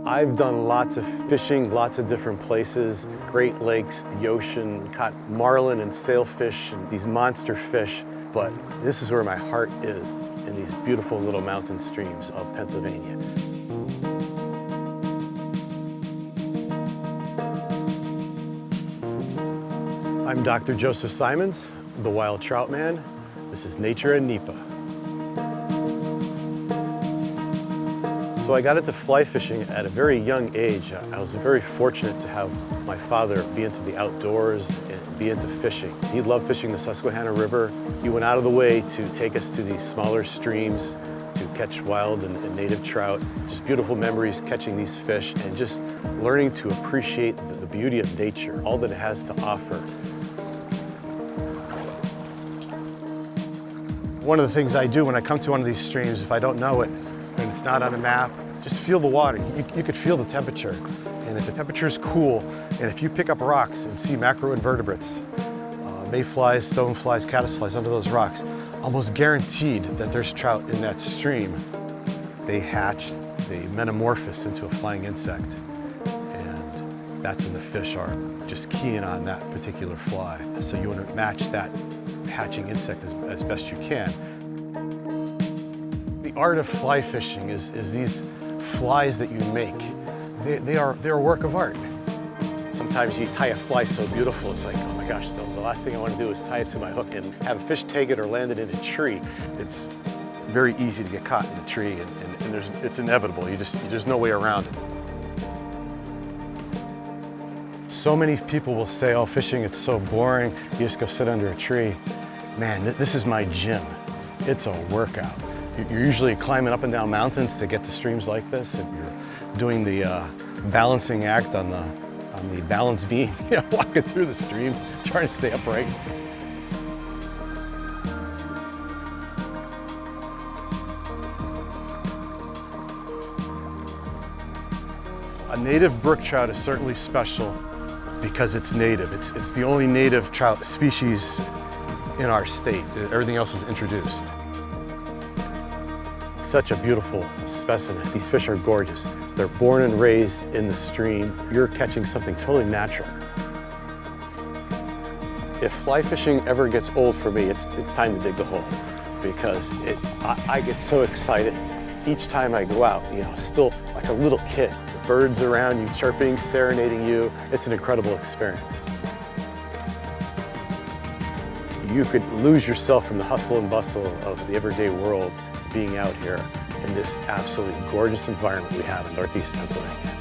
I've done lots of fishing, lots of different places, Great Lakes, the ocean, caught marlin and sailfish and these monster fish, but this is where my heart is, in these beautiful little mountain streams of Pennsylvania. I'm Dr. Joseph Simons, the wild trout man. This is Nature and NEPA. So I got into fly fishing at a very young age. I was very fortunate to have my father be into the outdoors and be into fishing. He loved fishing the Susquehanna River. He went out of the way to take us to these smaller streams to catch wild and native trout. Just beautiful memories catching these fish and just learning to appreciate the beauty of nature, all that it has to offer. One of the things I do when I come to one of these streams, if I don't know it, and it's not on a map, just feel the water. You could feel the temperature. And if the temperature is cool, and if you pick up rocks and see macroinvertebrates, mayflies, stoneflies, caddisflies under those rocks, almost guaranteed that there's trout in that stream. They hatch, they metamorphose into a flying insect. And that's when the fish are just keying on that particular fly. So you want to match that hatching insect as best you can. The art of fly fishing is these flies that you make. They're a work of art. Sometimes you tie a fly so beautiful, it's like, oh my gosh, the last thing I want to do is tie it to my hook and have a fish take it or land it in a tree. It's very easy to get caught in the tree, and it's inevitable. There's no way around it. So many people will say, oh, fishing, it's so boring. You just go sit under a tree. Man, this is my gym. It's a workout. You're usually climbing up and down mountains to get to streams like this, and you're doing the balancing act on the balance beam, walking through the stream, trying to stay upright. A native brook trout is certainly special because it's native. It's the only native trout species in our state. Everything else is introduced. Such a beautiful specimen. These fish are gorgeous. They're born and raised in the stream. You're catching something totally natural. If fly fishing ever gets old for me, it's time to dig the hole, because I get so excited each time I go out, still like a little kid. The birds around you chirping, serenading you. It's an incredible experience. You could lose yourself in the hustle and bustle of the everyday world being out here in this absolutely gorgeous environment we have in Northeast Pennsylvania.